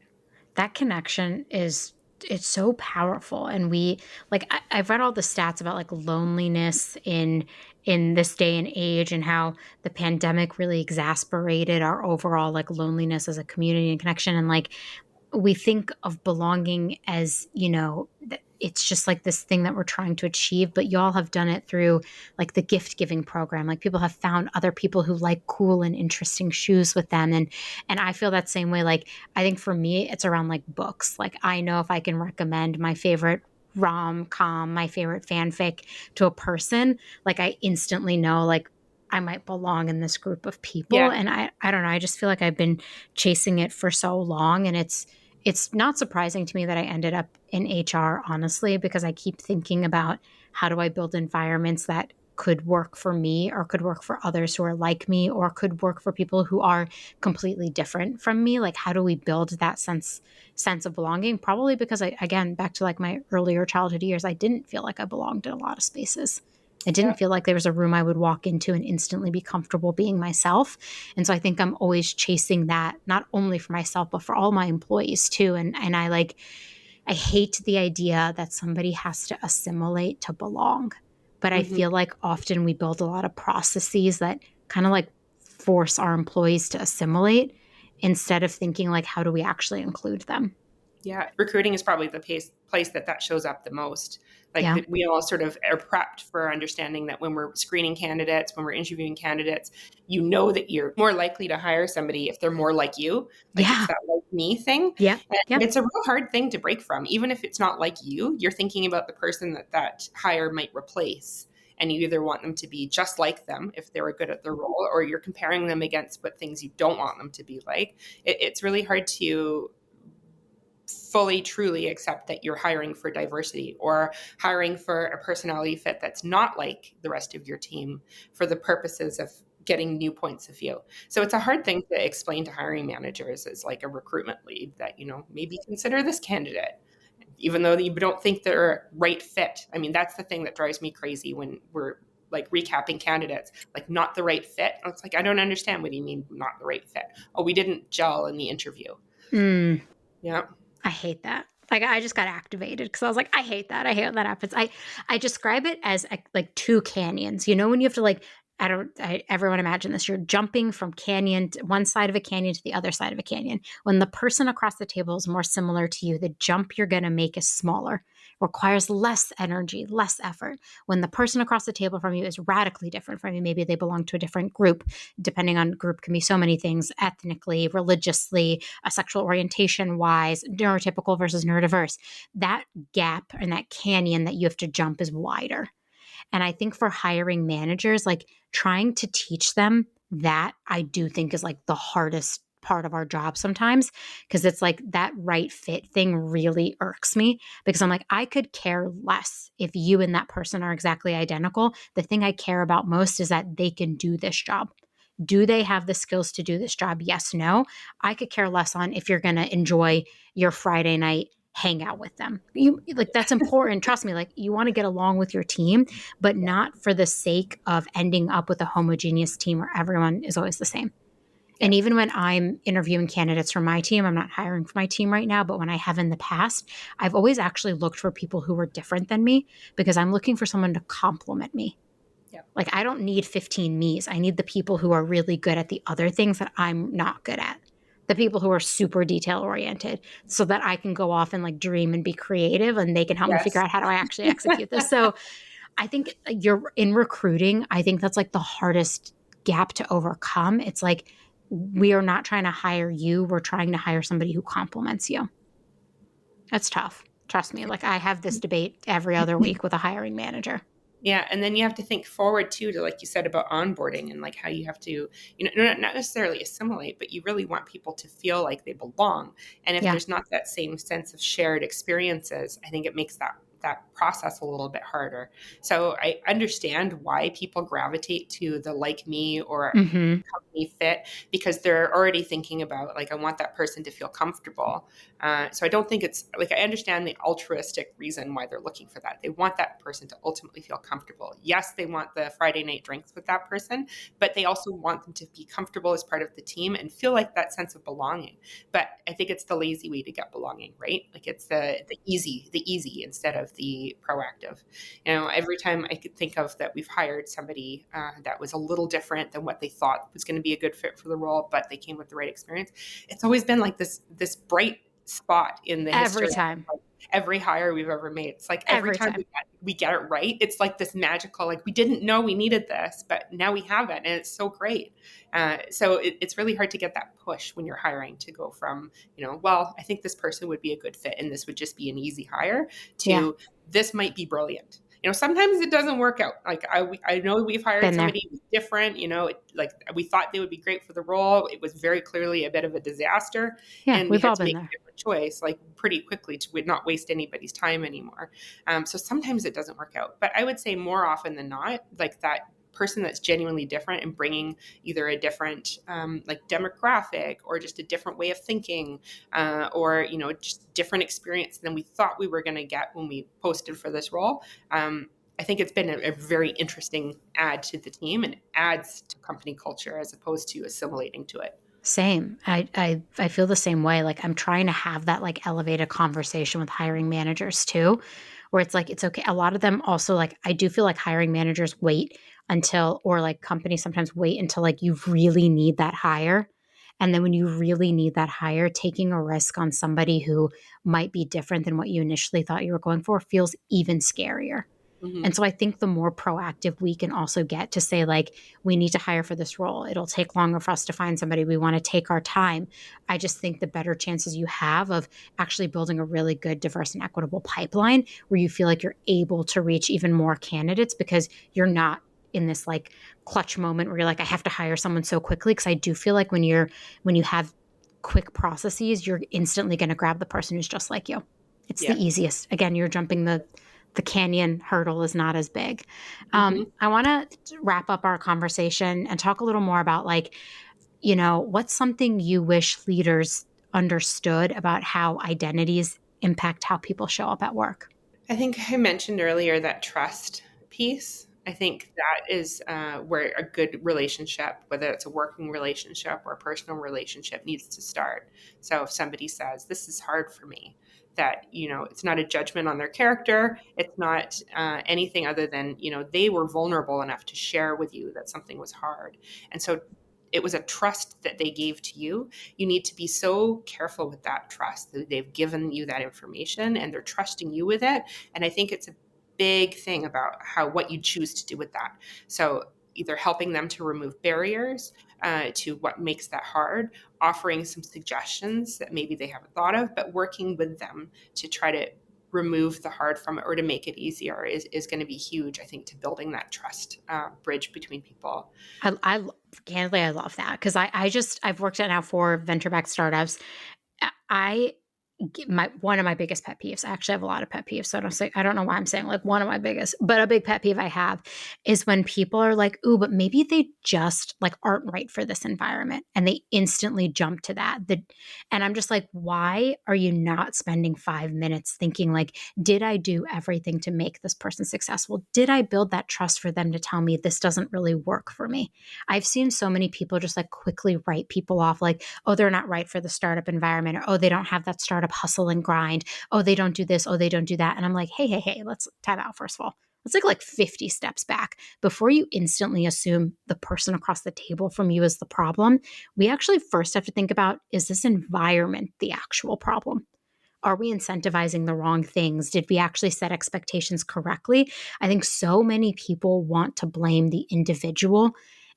That connection is it's so powerful. And we like I've read all the stats about like loneliness in this day and age, and how the pandemic really exasperated our overall like loneliness as a community and connection. And like we think of belonging as, it's just like this thing that we're trying to achieve, but y'all have done it through like the gift giving program. Like people have found other people who like cool and interesting shoes with them. And I feel that same way. Like I think for me, it's around like books. Like I know if I can recommend my favorite rom-com, my favorite fanfic to a person, like I instantly know like I might belong in this group of people. Yeah. And I don't know, I just feel like I've been chasing it for so long, and it's not surprising to me that I ended up in HR, honestly, because I keep thinking about how do I build environments that could work for me or could work for others who are like me or could work for people who are completely different from me. Like how do we build that sense of belonging? Probably because I, again, back to like my earlier childhood years, I didn't feel like I belonged in a lot of spaces. I didn't Yeah. feel like there was a room I would walk into and instantly be comfortable being myself. And so I think I'm always chasing that, not only for myself, but for all my employees too. And I hate the idea that somebody has to assimilate to belong. But I Mhm. feel like often we build a lot of processes that kind of like force our employees to assimilate instead of thinking like, how do we actually include them? Yeah, recruiting is probably the place that shows up the most. Like Yeah. that we all sort of are prepped for understanding that when we're screening candidates, when we're interviewing candidates, that you're more likely to hire somebody if they're more like you. Like it's Yeah. that like me thing. Yeah. And Yeah. it's a real hard thing to break from. Even if it's not like you're thinking about the person that hire might replace. And you either want them to be just like them if they were good at their role, or you're comparing them against what things you don't want them to be like. It's really hard to fully truly accept that you're hiring for diversity or hiring for a personality fit that's not like the rest of your team for the purposes of getting new points of view. So it's a hard thing to explain to hiring managers as like a recruitment lead that, maybe consider this candidate even though you don't think they're a right fit. I mean, that's the thing that drives me crazy when we're like recapping candidates, like not the right fit. It's like, I don't understand. What do you mean not the right fit? Oh, we didn't gel in the interview. Mm. Yeah. I hate that. Like I just got activated because I was like, I hate that. I hate when that happens. I describe it as like two canyons. You know, when you have to like everyone imagine this. You're jumping from canyon to one side of a canyon to the other side of a canyon. When the person across the table is more similar to you, the jump you're going to make is smaller, requires less energy, less effort. When the person across the table from you is radically different from you, maybe they belong to a different group, depending on group can be so many things, ethnically, religiously, sexual orientation wise, neurotypical versus neurodiverse. That gap and that canyon that you have to jump is wider. And I think for hiring managers, like trying to teach them that, I do think is like the hardest part of our job sometimes, because it's like that right fit thing really irks me, because I'm like, I could care less if you and that person are exactly identical. The thing I care about most is that they can do this job. Do they have the skills to do this job? Yes, no. I could care less on if you're going to enjoy your Friday night hang out with them. You like, that's important. Trust me, like you want to get along with your team, but Yeah. not for the sake of ending up with a homogeneous team where everyone is always the same. Yeah. And even when I'm interviewing candidates for my team, I'm not hiring for my team right now, but when I have in the past, I've always actually looked for people who were different than me, because I'm looking for someone to complement me. Yeah. Like, I don't need 15 me's. I need the people who are really good at the other things that I'm not good at. The people who are super detail oriented, so that I can go off and like dream and be creative, and they can help me figure Yes. out how do I actually execute this. So I think you're in recruiting. I think that's like the hardest gap to overcome. It's like, we are not trying to hire you. We're trying to hire somebody who complements you. That's tough. Trust me. Like, I have this debate every other week with a hiring manager. Yeah, and then you have to think forward too to, like you said, about onboarding and like how you have to, not necessarily assimilate, but you really want people to feel like they belong. And if Yeah. there's not that same sense of shared experiences, I think it makes that process a little bit harder. So I understand why people gravitate to the like me or Hmm. company fit, because they're already thinking about like, I want that person to feel comfortable. So I don't think it's like, I understand the altruistic reason why they're looking for that. They want that person to ultimately feel comfortable. Yes, they want the Friday night drinks with that person, but they also want them to be comfortable as part of the team and feel like that sense of belonging. But I think it's the lazy way to get belonging, right? Like it's the easy instead of the proactive. Every time I could think of that, we've hired somebody that was a little different than what they thought was going to be a good fit for the role, but they came with the right experience. It's always been like this bright spot in the Every history time. of every hire we've ever made. It's like every Every time time. we get it right, it's like this magical, like we didn't know we needed this, but now we have it, and it's so great. So it's really hard to get that push when you're hiring to go from, well, I think this person would be a good fit and this would just be an easy hire, Yeah. to this might be brilliant. Sometimes it doesn't work out. Like I know we've hired Been there. somebody different, like we thought they would be great for the role. It was very clearly a bit of a disaster, Yeah. and we We've had all to been make a there. different choice, like pretty quickly, to not waste anybody's time anymore. So sometimes it doesn't work out, but I would say more often than not, like that person that's genuinely different and bringing either a different like demographic or just a different way of thinking, or just different experience than we thought we were going to get when we posted for this role. I think it's been a very interesting add to the team and adds to company culture as opposed to assimilating to it. Same. I feel the same way. Like, I'm trying to have that like elevated conversation with hiring managers too, where it's like, it's okay. A lot of them also, like, I do feel like hiring managers wait until, or like companies sometimes wait until like you really need that hire. And then when you really need that hire, taking a risk on somebody who might be different than what you initially thought you were going for feels even scarier. And Hmm. so I think the more proactive we can also get to say, like, we need to hire for this role. It'll take longer for us to find somebody. We want to take our time. I just think the better chances you have of actually building a really good, diverse, and equitable pipeline where you feel like you're able to reach even more candidates, because you're not in this like clutch moment where you're like, I have to hire someone so quickly. Cause I do feel like when you have quick processes, you're instantly going to grab the person who's just like you. It's the Yeah. easiest. Again, you're jumping the canyon hurdle is not as big. Hmm. I want to wrap up our conversation and talk a little more about like, what's something you wish leaders understood about how identities impact how people show up at work? I think I mentioned earlier that trust piece. I think that is where a good relationship, whether it's a working relationship or a personal relationship, needs to start. So if somebody says, "This is hard for me," that, it's not a judgment on their character. It's not anything other than, they were vulnerable enough to share with you that something was hard. And so it was a trust that they gave to you. You need to be so careful with that trust that they've given you that information and they're trusting you with it. And I think it's a big thing about what you choose to do with that. So either helping them to remove barriers to what makes that hard, offering some suggestions that maybe they haven't thought of, but working with them to try to remove the hard from it or to make it easier is going to be huge, I think, to building that trust bridge between people. Candidly, I love that because I've worked at now 4 venture-backed startups. I one of my biggest pet peeves, I actually have a lot of pet peeves, so I don't know why I'm saying like one of my biggest, but a big pet peeve I have is when people are like, "Ooh, but maybe they just like aren't right for this environment," and they instantly jump to that. And I'm just like, why are you not spending 5 minutes thinking like, did I do everything to make this person successful? Did I build that trust for them to tell me this doesn't really work for me? I've seen so many people just like quickly write people off like, oh, they're not right for the startup environment, or oh, they don't have that startup hustle and grind. Oh, they don't do this. Oh, they don't do that. And I'm like, hey, let's time out first of all. Let's take like 50 steps back before you instantly assume the person across the table from you is the problem. We actually first have to think about, is this environment the actual problem? Are we incentivizing the wrong things? Did we actually set expectations correctly? I think so many people want to blame the individual.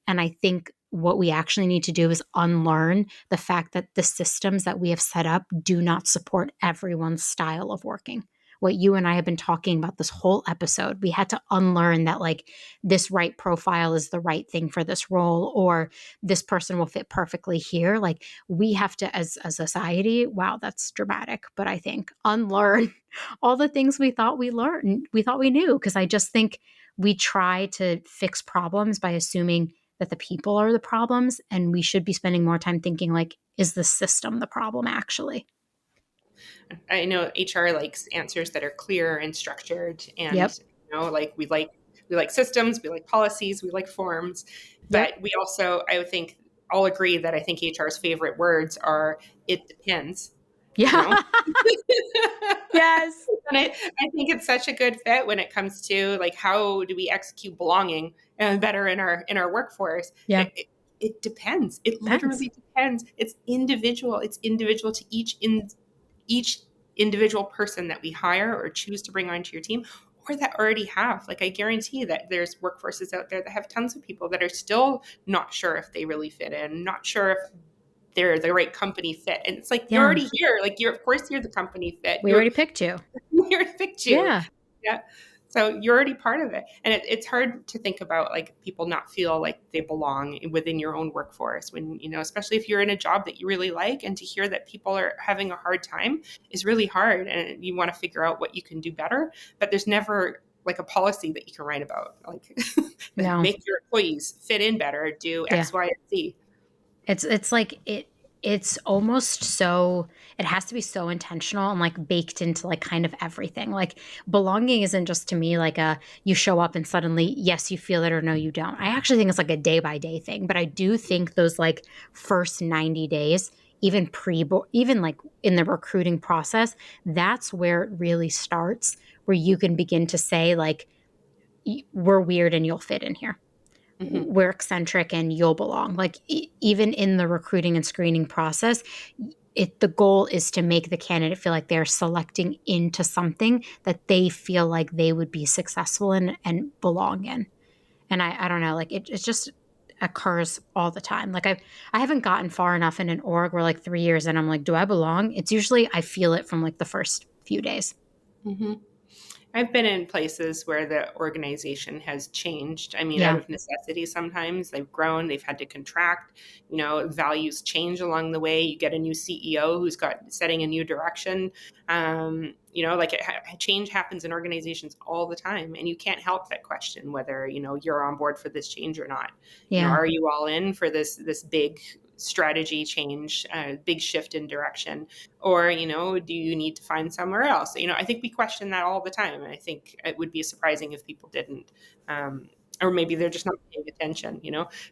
And I think what we actually need to do is unlearn the fact that the systems that we have set up do not support everyone's style of working. What you and I have been talking about this whole episode, we had to unlearn that, like, this right profile is the right thing for this role, or this person will fit perfectly here. Like, we have to, as a society, wow, that's dramatic, but I think unlearn all the things we thought we learned, we thought we knew. Because I just think we try to fix problems by assuming that the people are the problems, and we should be spending more time thinking like, is the system the problem actually? I know HR likes answers that are clear and structured, and Yep. like we like systems, we like policies, we like forms, but Yep. we also, I would think, all agree that I think HR's favorite words are "it depends." You Yeah. know, Yes. and I think it's such a good fit when it comes to like how do we execute belonging better in our workforce. Yeah. It depends. It Depends. literally depends. It's individual. It's individual to each individual person that we hire or choose to bring onto your team, or that already have. Like, I guarantee that there's workforces out there that have tons of people that are still not sure if they really fit in, not sure if they're the right company fit. And it's like, you're Yeah. already here. Like, of course you're the company fit. We already picked you. We already picked you. Yeah. Yeah. So you're already part of it. And it's hard to think about like people not feel like they belong within your own workforce when, especially if you're in a job that you really like, and to hear that people are having a hard time is really hard. And you want to figure out what you can do better, but there's never like a policy that you can write about, like No. make your employees fit in better, do Yeah. X, Y, and Z. It's like it's almost so, it has to be so intentional and like baked into like kind of everything. Like, belonging isn't just to me like a, you show up and suddenly yes you feel it or no you don't. I actually think it's like a day by day thing, but I do think those like first 90 days, even like in the recruiting process, that's where it really starts, where you can begin to say like, we're weird and you'll fit in here, Hmm. we're eccentric and you'll belong. Like, even in the recruiting and screening process, the goal is to make the candidate feel like they're selecting into something that they feel like they would be successful in and belong in. And I don't know, like it just occurs all the time. Like, I haven't gotten far enough in an org where like 3 years and I'm like, do I belong? It's usually I feel it from like the first few days. Hmm. I've been in places where the organization has changed. I mean, out Yeah. of necessity, sometimes they've grown, they've had to contract, values change along the way. You get a new CEO who's got setting a new direction. Like change happens in organizations all the time, and you can't help but question whether, you're on board for this change or not. Yeah. Are you all in for this big strategy change, big shift in direction? Or, do you need to find somewhere else? I think we question that all the time. And I think it would be surprising if people didn't. Or maybe they're just not paying attention,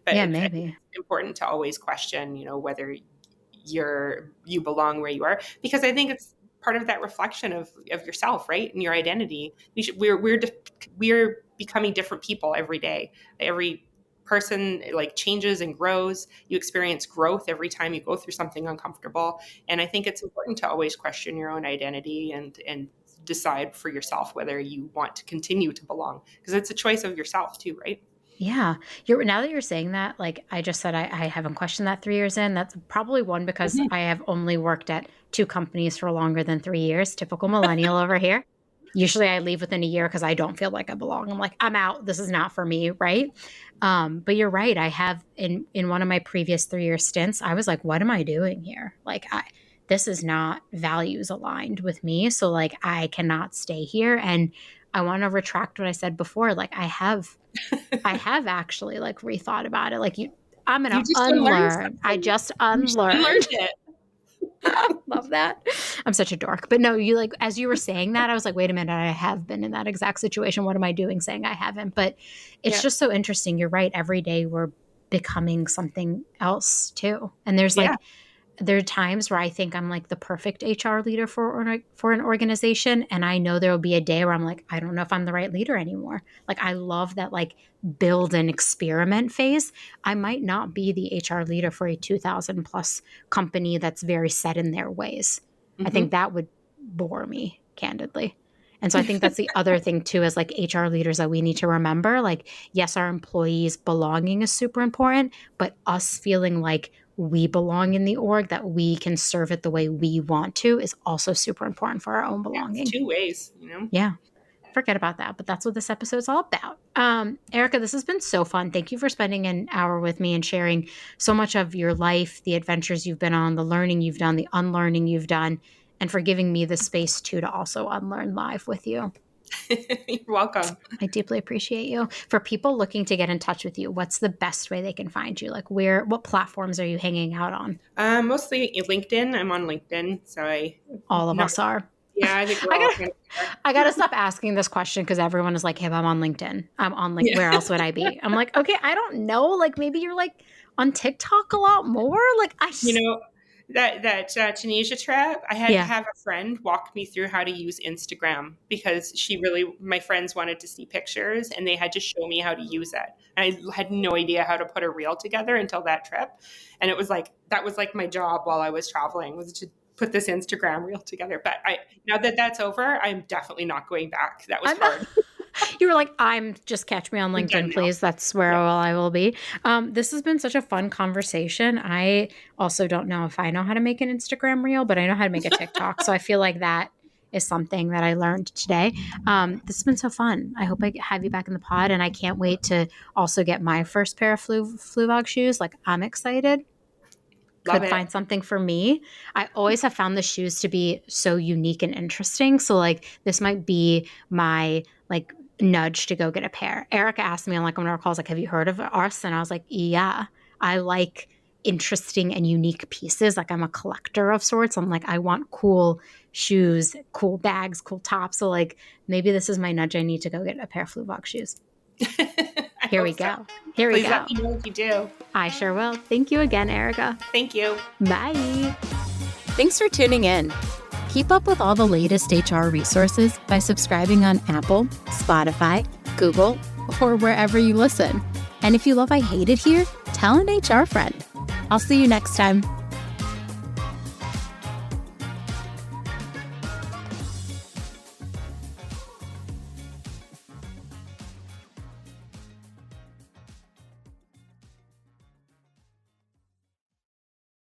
but Yeah, I think maybe. it's important to always question, whether you belong where you are, because I think it's part of that reflection of yourself, right? And your identity. We're becoming different people every day. Every person like changes and grows. You experience growth every time you go through something uncomfortable. And I think it's important to always question your own identity and decide for yourself whether you want to continue to belong, because it's a choice of yourself too, right? Yeah. Now that you're saying that, like I just said, I haven't questioned that 3 years in. That's probably one because Mhm. I have only worked at 2 companies for longer than 3 years. Typical millennial over here. Usually I leave within a year because I don't feel like I belong. I'm like, I'm out. This is not for me. Right. But you're right. I have in one of my previous 3 year stints, I was like, what am I doing here? Like this is not values aligned with me. So like I cannot stay here. And I want to retract what I said before. Like I have actually like rethought about it. Like I'm You gonna just unlearned unlearn. I something. just You just unlearned unlearned. it. Love that. I'm such a dork. But no, you like as you were saying that, I was like, wait a minute, I have been in that exact situation. What am I doing saying I haven't? But it's Yeah. just so interesting. You're right. Every day we're becoming something else too. And Yeah. there are times where I think I'm like the perfect HR leader for an organization, and I know there will be a day where I'm like, I don't know if I'm the right leader anymore. Like I love that like build and experiment phase. I might not be the HR leader for a 2,000 plus company that's very set in their ways. I think Hmm. that would bore me, candidly. And so I think that's the other thing too, is like HR leaders that we need to remember. Like, yes, our employees belonging is super important, but us feeling like we belong in the org, that we can serve it the way we want to, is also super important for our own Yeah. It's belonging. two ways, you know? Yeah. Forget about that. But that's what this episode's all about. Erica, this has been so fun. Thank you for spending an hour with me and sharing so much of your life, the adventures you've been on, the learning you've done, the unlearning you've done, and for giving me the space too to also unlearn live with you. You're welcome. I deeply appreciate you. For people looking to get in touch with you, what's the best way they can find you? Like what platforms are you hanging out on? Mostly LinkedIn. I'm on LinkedIn, so I All of not. us are. Yeah, I think we're I all gotta kind of there. I gotta stop asking this question because everyone is like, hey, I'm on LinkedIn. I'm on like Yeah. where else would I be? I'm like, okay, I don't know. Like maybe you're like on TikTok a lot more. Like I You just know, that Tunisia trip, I had to yeah. have a friend walk me through how to use Instagram, because my friends wanted to see pictures and they had to show me how to use it. I had no idea how to put a reel together until that trip. And it was like, that was like my job while I was traveling, was to put this Instagram reel together. But now that that's over, I'm definitely not going back. That was I'm hard. You were like, I'm just catch me on We're done LinkedIn, now. please. That's where Yeah. I will be. This has been such a fun conversation. I also don't know if I know how to make an Instagram reel, but I know how to make a TikTok. So I feel like that is something that I learned today. This has been so fun. I hope I have you back in the pod, and I can't wait to also get my first pair of Fluvog shoes. Like I'm excited. Love Could it. find something for me. I always have found the shoes to be so unique and interesting. So like this might be my like nudge to go get a pair. Erica asked me on like one of our calls, like, have you heard of us? And I was like, yeah, I like interesting and unique pieces. Like I'm a collector of sorts. I'm like, I want cool shoes, cool bags, cool tops. So like maybe this is my nudge. I need to go get a pair of Fluvog shoes. I Here we hope so. go. Here we Please let go. me know if you do. I sure will. Thank you again, Erica. Thank you. Bye. Thanks for tuning in. Keep up with all the latest HR resources by subscribing on Apple, Spotify, Google, or wherever you listen. And if you love I Hate It Here, tell an HR friend. I'll see you next time.